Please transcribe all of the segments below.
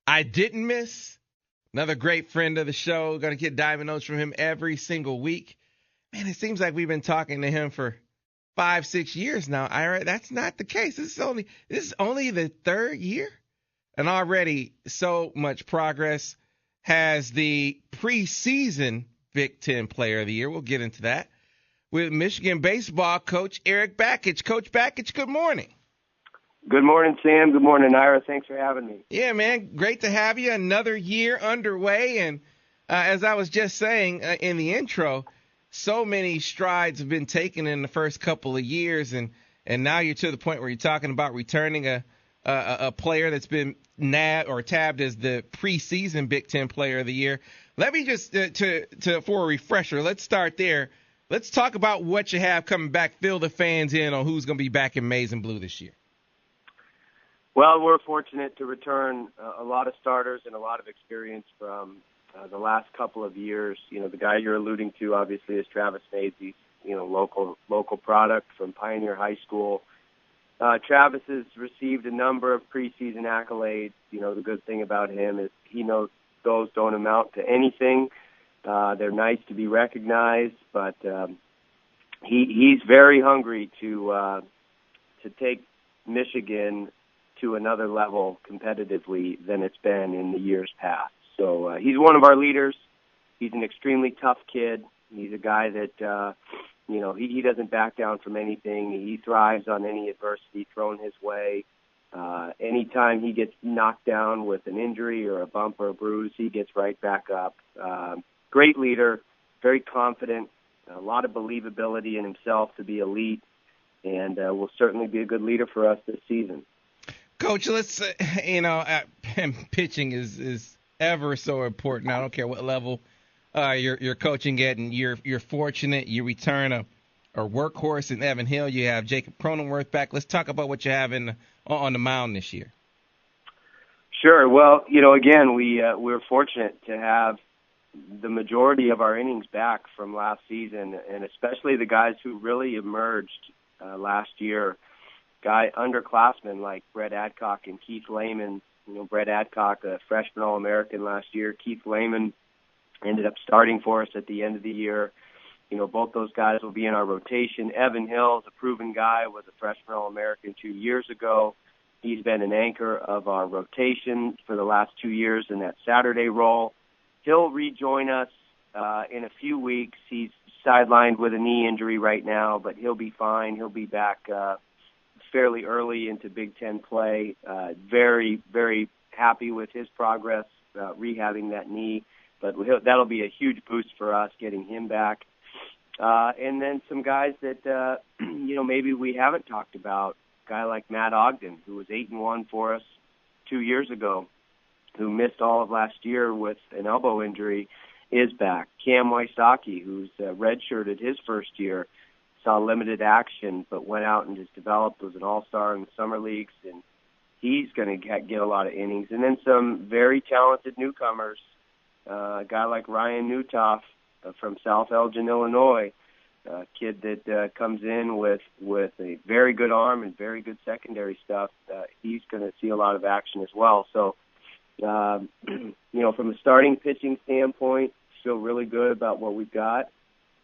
I didn't miss. Another great friend of the show. Going to get Diamond Notes from him every single week. Man, it seems like we've been talking to him for 5-6 years now. Ira, that's not the case. This is only the third year, and already so much progress. Has the preseason Big Ten Player of the Year. We'll get into that with Michigan baseball coach Eric Bakich. Coach Bakich, good morning. Good morning, Sam. Good morning, Ira. Thanks for having me. Yeah, man, great to have you. Another year underway, and as I was just saying in the intro, so many strides have been taken in the first couple of years, and now you're to the point where you're talking about returning a player that's been nabbed or tabbed as the preseason Big Ten Player of the Year. Let me just for a refresher, let's start there. Let's talk about what you have coming back. Fill the fans in on who's going to be back in maize and blue this year. Well, we're fortunate to return a lot of starters and a lot of experience from the last couple of years. You know, the guy you're alluding to, obviously, is Travis Mazie, local product from Pioneer High School. Travis has received a number of preseason accolades. You know, the good thing about him is he knows those don't amount to anything. They're nice to be recognized, but he's very hungry to take Michigan to another level competitively than it's been in the years past. So he's one of our leaders. He's an extremely tough kid. He's a guy that, he doesn't back down from anything. He thrives on any adversity thrown his way. Anytime he gets knocked down with an injury or a bump or a bruise, he gets right back up. Great leader, very confident, a lot of believability in himself to be elite, and will certainly be a good leader for us this season. Coach, let's pitching is ever so important. I don't care what level you're coaching at, and you're fortunate. You return a workhorse in Evan Hill. You have Jacob Cronenworth back. Let's talk about what you have on the mound this year. Sure. Well, again, we're fortunate to have the majority of our innings back from last season, and especially the guys who really emerged last year. Underclassmen like Brett Adcock and Keith Lehman. Brett Adcock, a freshman All-American last year. Keith Lehman ended up starting for us at the end of the year. Both those guys will be in our rotation. Evan Hill is a proven guy, was a freshman All-American 2 years ago. He's been an anchor of our rotation for the last 2 years in that Saturday role. He'll rejoin us in a few weeks. He's sidelined with a knee injury right now, but he'll be fine. He'll be back fairly early into Big Ten play. Very, very happy with his progress rehabbing that knee, but that'll be a huge boost for us getting him back. And then some guys that maybe we haven't talked about. A guy like Matt Ogden, who was 8-1 for us 2 years ago, who missed all of last year with an elbow injury, is back. Cam Wysocki, who's redshirted his first year, saw limited action, but went out and just developed, was an all-star in the summer leagues, and he's going to get a lot of innings. And then some very talented newcomers, a guy like Ryan Newtoff from South Elgin, Illinois, a kid that comes in with a very good arm and very good secondary stuff. He's going to see a lot of action as well. So, from a starting pitching standpoint, feel really good about what we've got,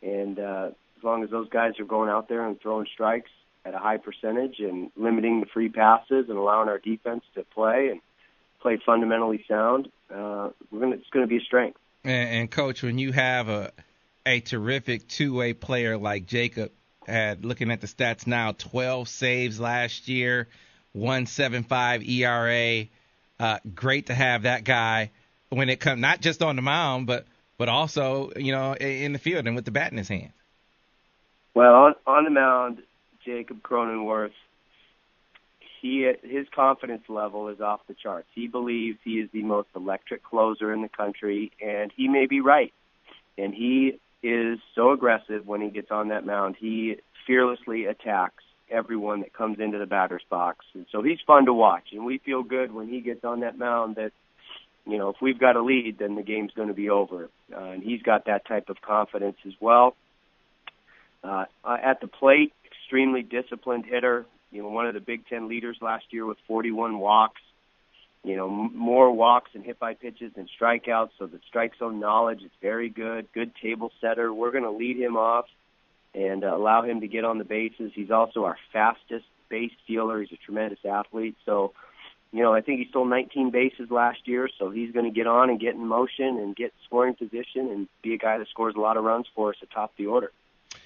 and as long as those guys are going out there and throwing strikes at a high percentage and limiting the free passes and allowing our defense to play fundamentally sound, it's going to be a strength. And Coach, when you have a terrific two-way player like Jacob, looking at the stats now, 12 saves last year, 1.75 ERA. Great to have that guy when it comes not just on the mound, but also in the field and with the bat in his hand. Well, on the mound, Jacob Cronenworth, his confidence level is off the charts. He believes he is the most electric closer in the country, and he may be right. And he is so aggressive when he gets on that mound. He fearlessly attacks everyone that comes into the batter's box. And so he's fun to watch, and we feel good when he gets on that mound that, if we've got a lead, then the game's going to be over. And he's got that type of confidence as well. At the plate, extremely disciplined hitter. One of the Big Ten leaders last year with 41 walks. more walks and hit-by pitches than strikeouts, so the strike zone knowledge is very good. Good table setter. We're going to lead him off and allow him to get on the bases. He's also our fastest base stealer. He's a tremendous athlete. So, I think he stole 19 bases last year, so he's going to get on and get in motion and get scoring position and be a guy that scores a lot of runs for us atop the order.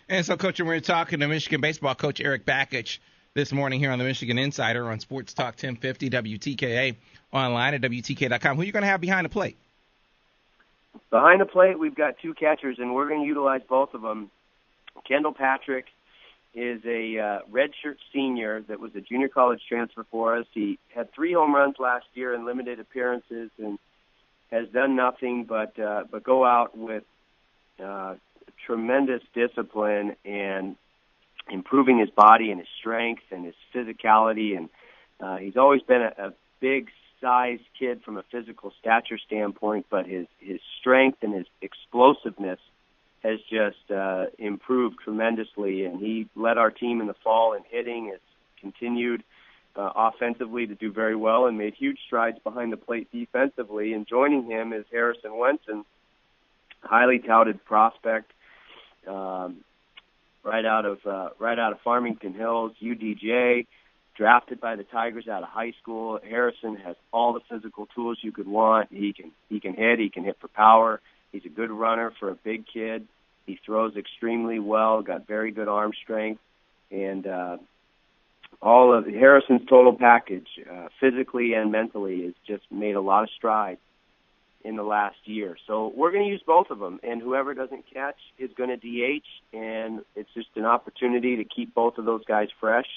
And so, Coach, we're talking to Michigan baseball coach Eric Bakich this morning here on the Michigan Insider on Sports Talk 1050 WTKA, online at WTK.com. Who are you going to have behind the plate? Behind the plate, we've got two catchers, and we're going to utilize both of them. Kendall Patrick is a redshirt senior that was a junior college transfer for us. He had 3 home runs last year in limited appearances and has done nothing but go out with tremendous discipline and improving his body and his strength and his physicality. And he's always been a big-sized kid from a physical stature standpoint, but his strength and his explosiveness has just improved tremendously, and he led our team in the fall in hitting. It's continued offensively to do very well and made huge strides behind the plate defensively. And joining him is Harrison Wenson, highly touted prospect, right out of Farmington Hills, UDJ, drafted by the Tigers out of high school. Harrison has all the physical tools you could want. He can hit. He can hit for power. He's a good runner for a big kid. He throws extremely well, got very good arm strength, and all of Harrison's total package, physically and mentally, has just made a lot of strides in the last year. So we're going to use both of them, and whoever doesn't catch is going to DH, and it's just an opportunity to keep both of those guys fresh,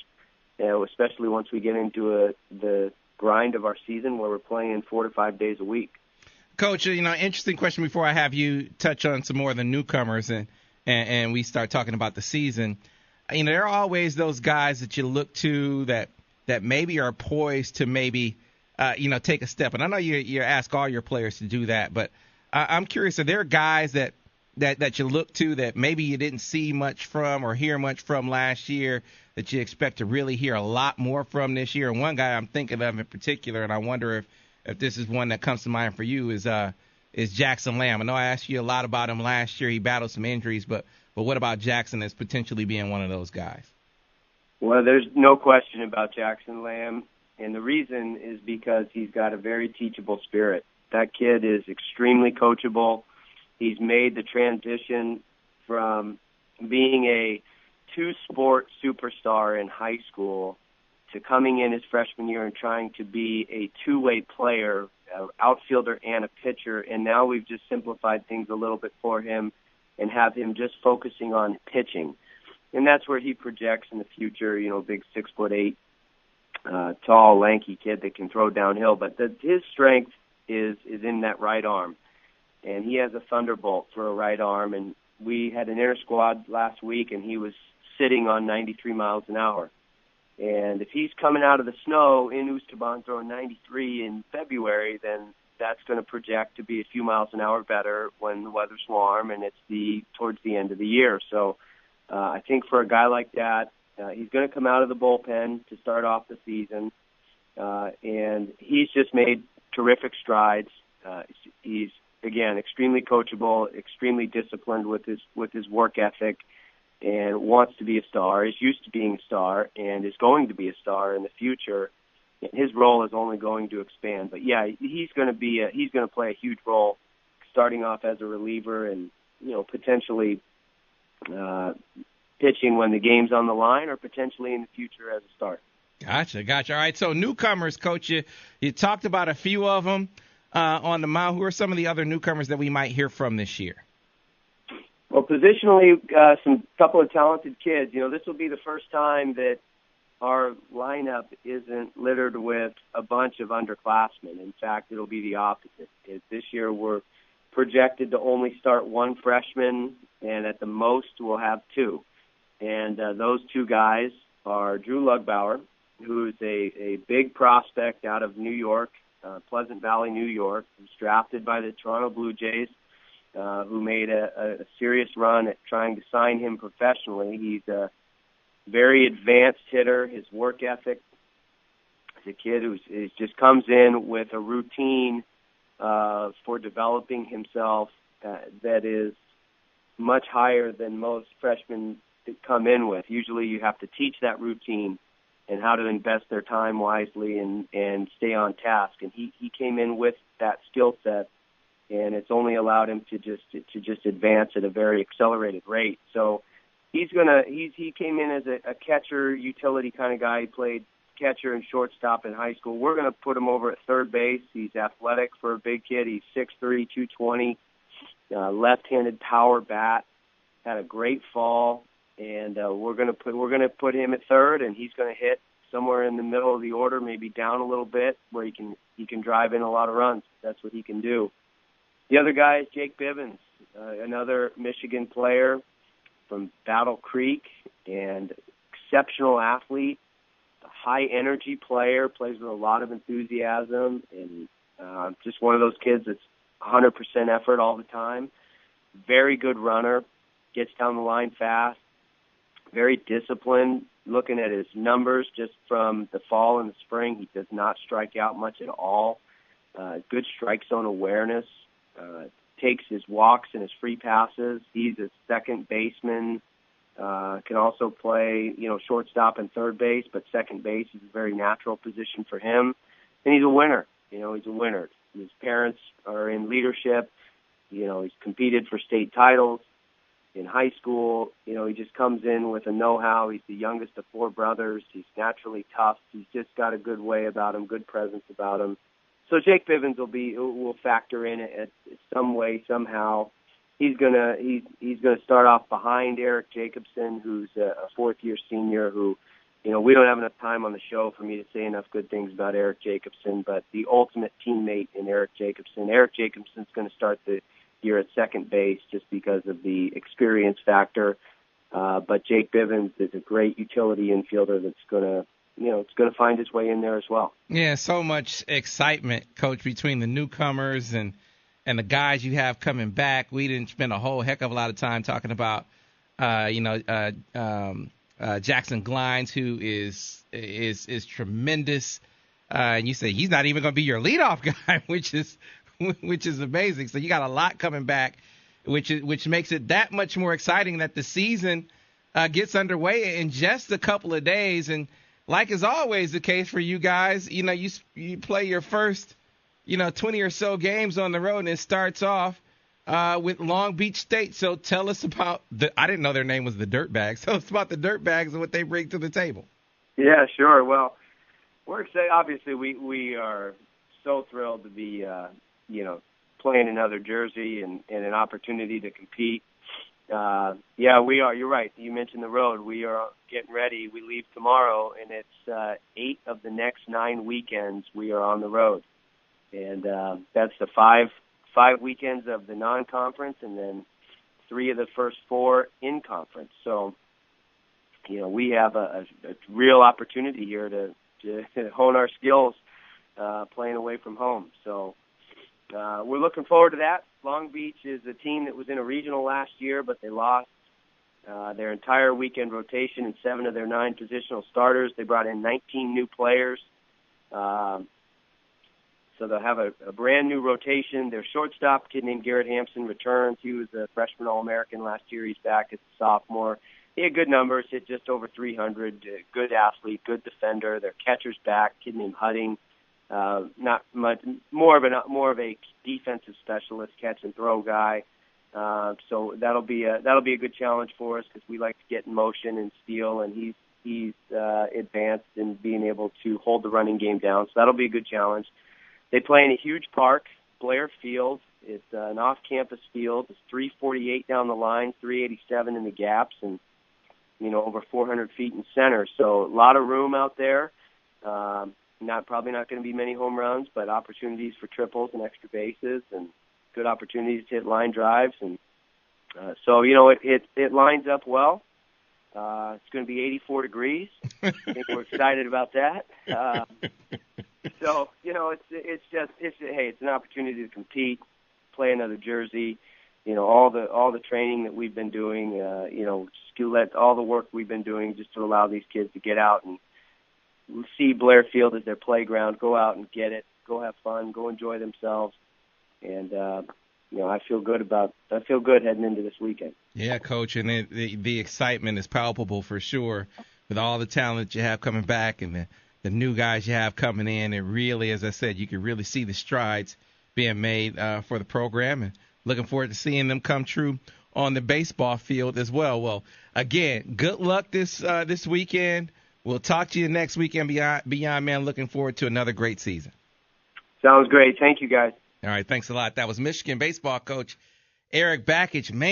especially once we get into the grind of our season where we're playing 4 to 5 days a week. Coach, interesting question before I have you touch on some more of the newcomers and we start talking about the season. There are always those guys that you look to that maybe are poised to maybe, take a step. And I know you ask all your players to do that, but I'm curious, are there guys that you look to that maybe you didn't see much from or hear much from last year that you expect to really hear a lot more from this year? And one guy I'm thinking of in particular, and I wonder if this is one that comes to mind for you, is Jackson Lamb. I know I asked you a lot about him last year. He battled some injuries, but what about Jackson as potentially being one of those guys? Well, there's no question about Jackson Lamb, and the reason is because he's got a very teachable spirit. That kid is extremely coachable. He's made the transition from being a two-sport superstar in high school to coming in his freshman year and trying to be a two-way player, outfielder and a pitcher. And now we've just simplified things a little bit for him and have him just focusing on pitching. And that's where he projects in the future, big 6'8", tall, lanky kid that can throw downhill. But his strength is in that right arm. And he has a thunderbolt for a right arm. And we had an inter-squad last week, and he was sitting on 93 miles an hour. And if he's coming out of the snow in Oosterban throwing 93 in February, then that's going to project to be a few miles an hour better when the weather's warm and it's towards the end of the year. So I think for a guy like that, he's going to come out of the bullpen to start off the season, and he's just made terrific strides. He's, again, extremely coachable, extremely disciplined with his work ethic, and wants to be a star, is used to being a star, and is going to be a star in the future. And his role is only going to expand. But yeah, he's going to play a huge role, starting off as a reliever and potentially pitching when the game's on the line, or potentially in the future as a starter. Gotcha. All right, so newcomers, Coach, you talked about a few of them on the mound. Who are some of the other newcomers that we might hear from this year? Well, positionally, some couple of talented kids. This will be the first time that our lineup isn't littered with a bunch of underclassmen. In fact, it'll be the opposite. This year we're projected to only start one freshman, and at the most we'll have 2. And those 2 guys are Drew Lugbauer, who's a big prospect out of New York, Pleasant Valley, New York, who's drafted by the Toronto Blue Jays, who made a serious run at trying to sign him professionally. He's a very advanced hitter. His work ethic He's a kid who just comes in with a routine for developing himself that is much higher than most freshmen come in with. Usually you have to teach that routine and how to invest their time wisely and stay on task. And he came in with that skill set, and it's only allowed him to just advance at a very accelerated rate. So he came in as a catcher utility kind of guy. He played catcher and shortstop in high school. We're going to put him over at third base. He's athletic for a big kid. He's 6'3", 220, left-handed power bat. Had a great fall, and we're going to put him at third, and he's going to hit somewhere in the middle of the order, maybe down a little bit, where he can drive in a lot of runs. That's what he can do. The other guy is Jake Bivens, another Michigan player from Battle Creek, and exceptional athlete. High energy player, plays with a lot of enthusiasm, and just one of those kids that's 100% effort all the time. Very good runner, gets down the line fast, very disciplined. Looking at his numbers just from the fall and the spring, he does not strike out much at all. Good strike zone awareness, takes his walks and his free passes. He's a second baseman. Can also play, shortstop and third base, but second base is a very natural position for him. And he's a winner. He's a winner. His parents are in leadership. He's competed for state titles in high school. He just comes in with a know-how. He's the youngest of four brothers. He's naturally tough. He's just got a good way about him, good presence about him. So Jake Bivens will factor in at some way, somehow. He's gonna start off behind Eric Jacobson, who's a fourth-year senior. Who, we don't have enough time on the show for me to say enough good things about Eric Jacobson, but the ultimate teammate in Eric Jacobson. Eric Jacobson's going to start the year at second base just because of the experience factor. But Jake Bivens is a great utility infielder that's going to find his way in there as well. Yeah, so much excitement, Coach, between the newcomers and the guys you have coming back. We didn't spend a whole heck of a lot of time talking about, Jackson Glines, who is tremendous. And you say he's not even going to be your leadoff guy, which is amazing. So you got a lot coming back, which makes it that much more exciting that the season gets underway in just a couple of days. And like is always the case for you guys, you play your first 20 or so games on the road, and it starts off with Long Beach State. So tell us about I didn't know their name was the Dirtbags. Tell us about the Dirtbags and what they bring to the table. Yeah, sure. Well, we're excited. Obviously, we are so thrilled to be, playing another jersey and an opportunity to compete. Yeah, we are. You're right. You mentioned the road. We are getting ready. We leave tomorrow, and it's 8 of the next 9 weekends we are on the road. And that's the five weekends of the non-conference, and then 3 of the first 4 in conference. So, we have a real opportunity here to hone our skills playing away from home. So we're looking forward to that. Long Beach is a team that was in a regional last year, but they lost their entire weekend rotation and 7 of their 9 positional starters. They brought in 19 new players. So they'll have a brand new rotation. Their shortstop, a kid named Garrett Hampson, returns. He was a freshman All-American last year. He's back as a sophomore. He had good numbers, hit just over 300. Good athlete, good defender. Their catcher's back, a kid named Hudding. Not much more of a defensive specialist, catch and throw guy. So that'll be a good challenge for us because we like to get in motion and steal, and he's advanced in being able to hold the running game down. So that'll be a good challenge. They play in a huge park, Blair Field. It's an off-campus field. It's 348 down the line, 387 in the gaps, and over 400 feet in center. So a lot of room out there. Probably not going to be many home runs, but opportunities for triples and extra bases, and good opportunities to hit line drives. And so it lines up well. It's going to be 84 degrees. I think we're excited about that. So it's an opportunity to compete, play another jersey. All the training that we've been doing, all the work we've been doing just to allow these kids to get out and see Blair Field as their playground, go out and get it, go have fun, go enjoy themselves. And, I feel good heading into this weekend. Yeah, Coach, and the excitement is palpable for sure with all the talent you have coming back and the new guys you have coming in. And really, as I said, you can really see the strides being made for the program, and looking forward to seeing them come true on the baseball field as well. Well, again, good luck this weekend. We'll talk to you next weekend, Beyond Man. Looking forward to another great season. Sounds great. Thank you, guys. All right, thanks a lot. That was Michigan baseball coach Eric Bakich. Man.